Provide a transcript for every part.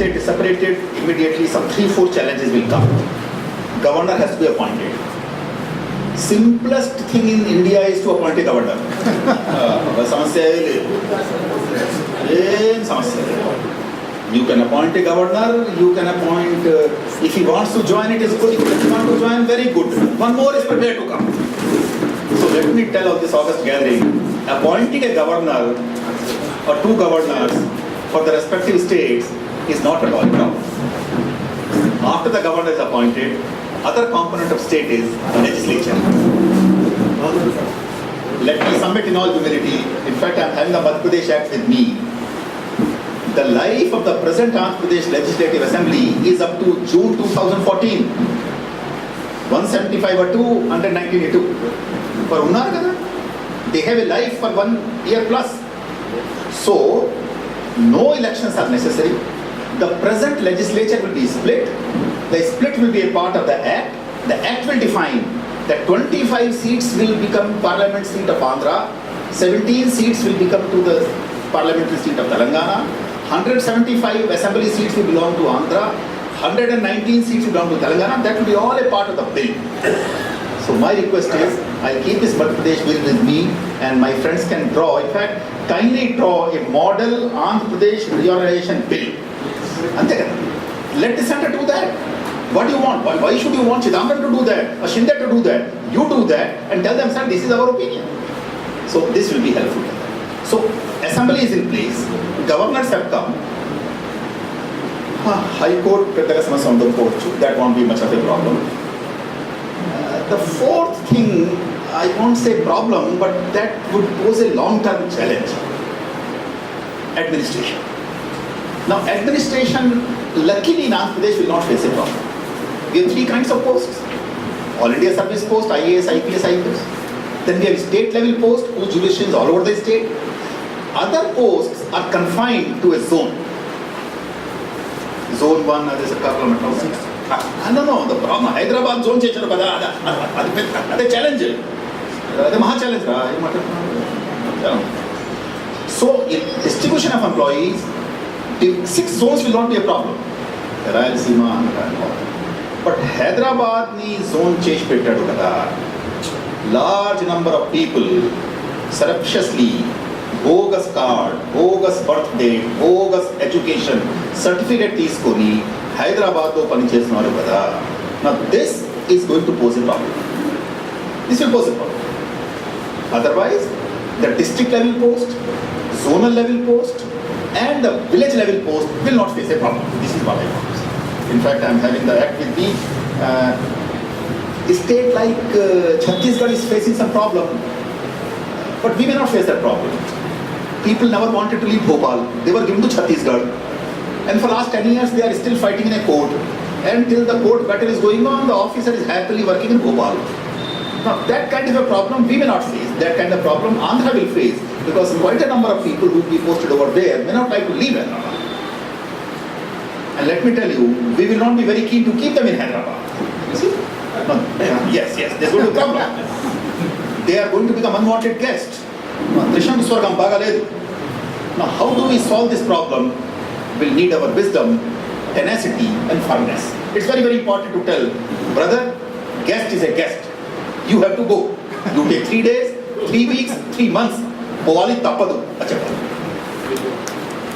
state is separated, immediately some 3-4 challenges will come. Governor has to be appointed. Simplest thing in India is to appoint a governor. You can appoint a governor, you can appoint, if he wants to join it is good, if he wants to join, very good. One more is prepared to come. So let me tell of this August gathering, appointing a governor or 2 governors for the respective states is not at all a problem. After the governor is appointed, other component of state is legislature. Let me submit in all humility, in fact I am having the Madhya Pradesh Act with me. The life of the present Andhra Pradesh Legislative Assembly is up to June 2014. 175 or 2, 119 for unnar kada. They have a life for 1 year plus. So, no elections are necessary. The present legislature will be split. The split will be a part of the Act. The Act will define that 25 seats will become parliament seat of Andhra, 17 seats will become to the parliamentary seat of Telangana, 175 assembly seats will belong to Andhra, 119 seats will belong to Telangana. That will be all a part of the bill. So my request is, I'll keep this Madhya Pradesh bill with me and my friends can draw. In fact, kindly draw a model Andhra Pradesh reorganization bill. Let the center do that. What do you want? Why should you want Chidambaram to do that, or Shinde to do that? You do that and tell them, sir, this is our opinion. So this will be helpful. So assembly is in place, governors have come. High Court, that won't be much of a problem. The fourth thing, I won't say problem, but that would pose a long-term challenge. Administration. Now administration, luckily in Andhra Pradesh will not face a problem. We have 3 kinds of posts. All India service post, IAS, IPS, IPS. Then we have state level post, whose jurisdiction is all over the state. Other posts are confined to a zone. Zone 1, there's a couple of metros. No, the problem, Hyderabad zone change, that's a challenge. That's a maha challenge. So, in distribution of employees, 6 zones will not be a problem. Rayalaseema, but Hyderabad ni zone change pettadu kada. Large number of people surreptitiously, bogus card, bogus birth date, bogus education, certificate తీసుకొని Hyderabad లో పనిచేస్తున్నారు కదా. Now this is going to pose a problem. This will pose a problem. Otherwise, the district level post, zonal level post, and the village level post will not face a problem. This is what I want. In fact, I am having the act with me. A state like Chhattisgarh is facing some problem, but we may not face that problem. People never wanted to leave Bhopal. They were given to Chhattisgarh. And for last 10 years, they are still fighting in a court. And till the court battle is going on, the officer is happily working in Bhopal. Now, that kind of a problem we may not face. That kind of problem Andhra will face, because quite a number of people who will be posted over there may not like to leave Hyderabad. And let me tell you, we will not be very keen to keep them in Hyderabad. You see? No, yes, there's going to come back. They are going to become unwanted guests. Now, how do we solve this problem? We'll need our wisdom, tenacity, and firmness. It's very, very important to tell, brother, guest is a guest. You have to go. You take 3 days, 3 weeks, 3 months. Povali tappadu.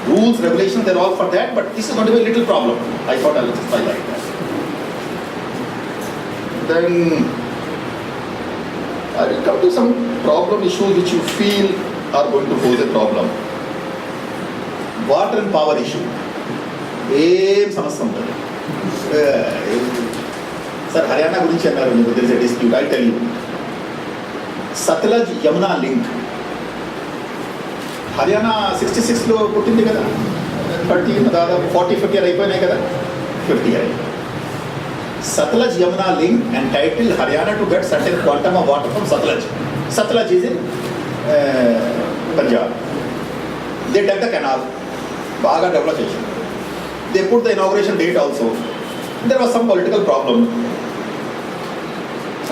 Rules, regulations, they're all for that, but this is going to be a little problem. I thought I'll just highlight that. Then I will come to some problem issues which you feel are going to pose a problem. Water and power issue. Sir, Haryana gurinchi annaru, there is a dispute. I tell you, Satluj Yamuna link. Haryana 66 lo puttindi kada, 30 daadapu 40-50 అయిపోయినాయి కదా, 50 అయ్యాయి. Satluj Yamuna link entitled Haryana to get certain quantum of water from Satluj. Satluj is in Punjab. They dug the canal, baga develop చేశారు. They put the inauguration date also. There was some political problem.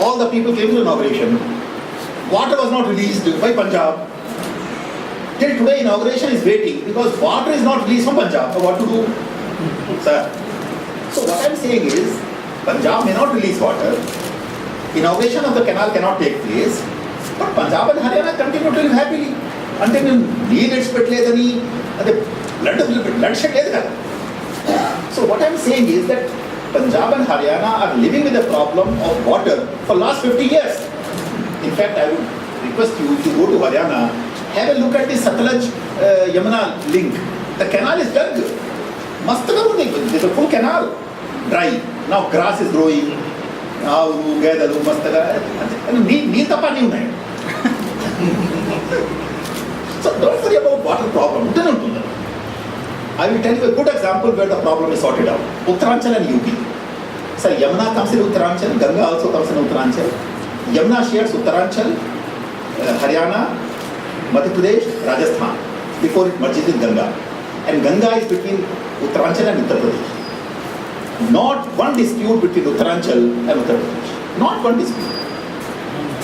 All the people came to inauguration. Water was not released by Punjab. Till today inauguration is waiting because water is not released from Punjab. So what to do? Sir, so what I'm saying is, Punjab may not release water, inauguration of the canal cannot take place, but Punjab and Haryana continue to live happily. అంటే మేము నీళ్ళు ఎడిచిపెట్టలేదని అదే blood shed లేదు కదా. So what I'm saying is that Punjab and Haryana are living with the problem of water for last 50 years. In fact, I would request you to go to Haryana, have a look at the Satluj Yamuna link. The canal is dug. Mastga undi, there's a full canal, dry. Now grass is growing. Avu gedalu mastga. Need tapa nahi unnai. So don't worry about water problem. I will tell you a good example where the problem is sorted out. Uttaranchal and UP. So Yamuna comes in Uttaranchal, Ganga also comes in Uttaranchal. Yamuna shares Uttaranchal, Haryana, Madhya Pradesh, Rajasthan before it merges with Ganga. And Ganga is between Uttaranchal and Uttar Pradesh. Not one dispute between Uttaranchal and Uttar Pradesh. Not one dispute.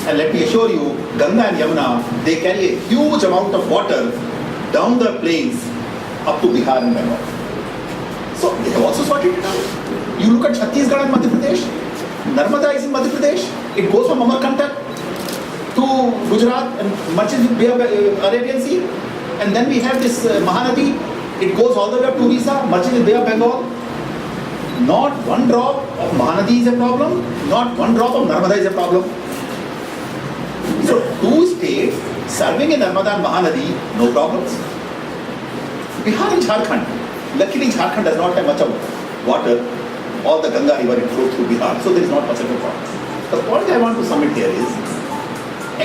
And let me assure you, Ganga and Yamuna, they carry a huge amount of water down the plains up to Bihar and Bengal. So they have also sorted it out. You look at Chhattisgarh and Madhya Pradesh. Narmada is in Madhya Pradesh. It goes from Amarkantak to Gujarat and merges with Bay of Arabian Sea. And then we have this Mahanadi. It goes all the way up to Orissa, merges with Bay of Bengal. Not one drop of Mahanadi is a problem. Not one drop of Narmada is a problem. So two states serving in Narmada and Mahanadi, no problems. Bihar and Jharkhand. Luckily, Jharkhand does not have much of water. All the Ganga river it flows through Bihar, so there is not much of a problem. The point I want to submit here is,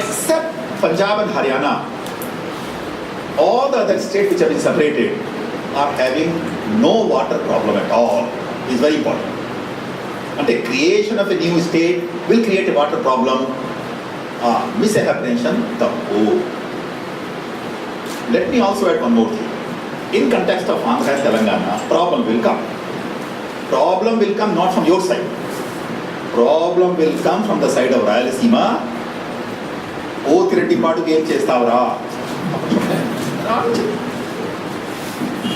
except Punjab and Haryana, all the other states which have been separated are having no water problem at all. It's very important. And the creation of a new state will create a water problem. Misapprehension, the whole. Let me also add one more thing. In context of Andhra and Telangana, problem will come. Problem will come not from your side. Problem will come from the side of Rayalaseema. Pothireddy Padu game chestavara.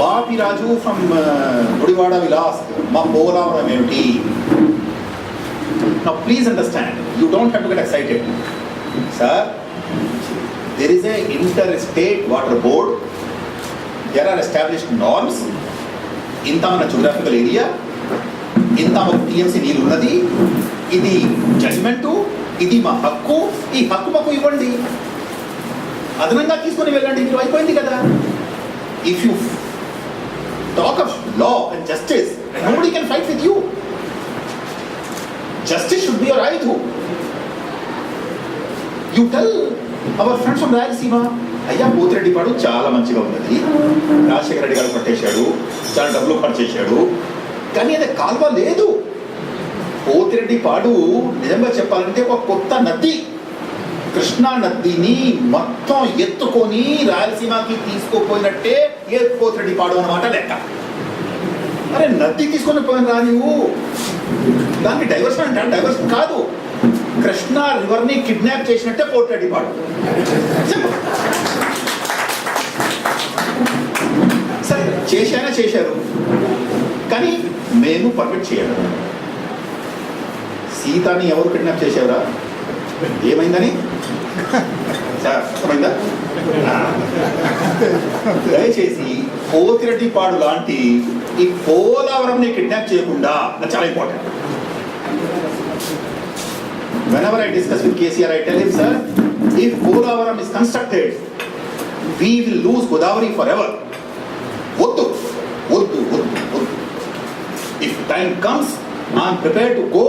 Bapi Raju from Gudivada will ask, Ma Polavaram emti. Now please understand, you don't have to get excited. Sir, there is a interstate water board. There are established norms. Inta mana geographical area. Inta maku TMC neelu unnadi. Idi judgment. Idi ma hakku. Ee hakku maku ivvandi. Adananga teeskoni velandi. Meeru ayipoyindi kada. If you talk of law and justice, nobody can fight with you. Justice should be your ayudu. You tell our friends from Rayalaseema, అయ్యా పోతిరెడ్డి పాడు చాలా మంచిగా ఉన్నది, రాజశేఖర రెడ్డి గారు పట్టేశాడు, చాలా డబ్బులు ఖర్చు చేశాడు, కానీ అది కాలువ లేదు. పోతిరెడ్డి పాడు నిజంగా చెప్పాలంటే ఒక కొత్త నది. కృష్ణా నదిని మొత్తం ఎత్తుకొని రాయలసీమకి తీసుకుపోయినట్టే ఏ పోతిరెడ్డి పాడు అన్నమాట లెక్క. అరే నది తీసుకొని పోయిన రా నువ్వు, దానికి డైవర్షన్ అంటే డైవర్షన్ కాదు, కృష్ణా రివర్ని కిడ్నాప్ చేసినట్టే పోతిరెడ్డి పాడు. సరే చేశారు, కానీ మేము పర్మిట్ చేయాలి. సీతని ఎవరు కిడ్నాప్ చేశారా, ఏమైందని సార్ అర్థమైందా? దయచేసి పోతిరెడ్డి పాడు లాంటి ఈ పోలవరంని కిడ్నాప్ చేయకుండా, అది చాలా important. Whenever I discuss with KCR, I tell him, sir, if Polavaram is constructed, we will lose Godavari forever. Voddu. If time comes, I am prepared to go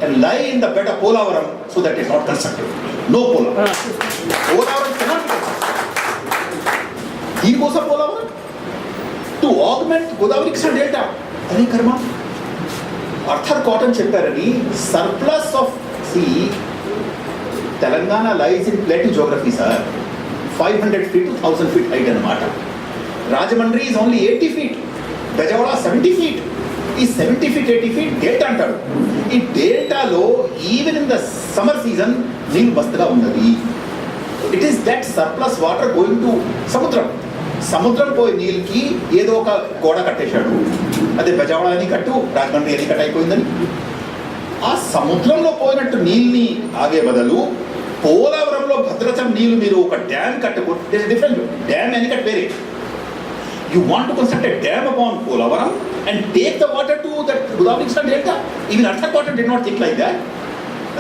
and lie in the bed of Polavaram so that it is not constructed. No Polavaram. Polavaram cannot be constructed. He goes up Polavaram to augment Godavari Krishna Delta. Ani karma. Arthur Cotton చెప్పారని surplus of sea, Telangana lies in plateau geography, sir. 500 feet to 1000 feet height అన్నమాట. Rajamandri is only 80 feet. Bejawada 70 feet. ఈ 70 feet 80 feet delta అంటారు. ఈ డెల్టాలో even in the summer season నీళ్ళు మస్తుగా ఉన్నది. It is that surplus water going to సముద్రం. సముద్రం పోయి నీళ్ళకి ఏదో ఒక గోడ కట్టేశాడు, అదే బెజవాడ అని కట్టు, రాజమండ్రి అని కట్ అయిపోయిందని. ఆ సముద్రంలో పోయినట్టు నీళ్ళని ఆగే బదులు పోలవరంలో భద్రాచలం నీళ్ళు మీరు ఒక డ్యామ్ కట్టకూడదు. డిఫరెంట్ డ్యామ్ అని కట్ వేరే. You want to construct a dam upon Polavaram and take the water to that Godavari Delta. Even Arthakota did not think like that.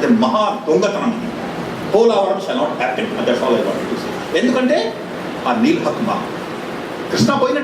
That Maha Dongatanam. Polavaram shall not happen. And that's all I wanted to say. ఎందుకంటే ఆ నీల్ హక్ మా కృష్ణ పోయిన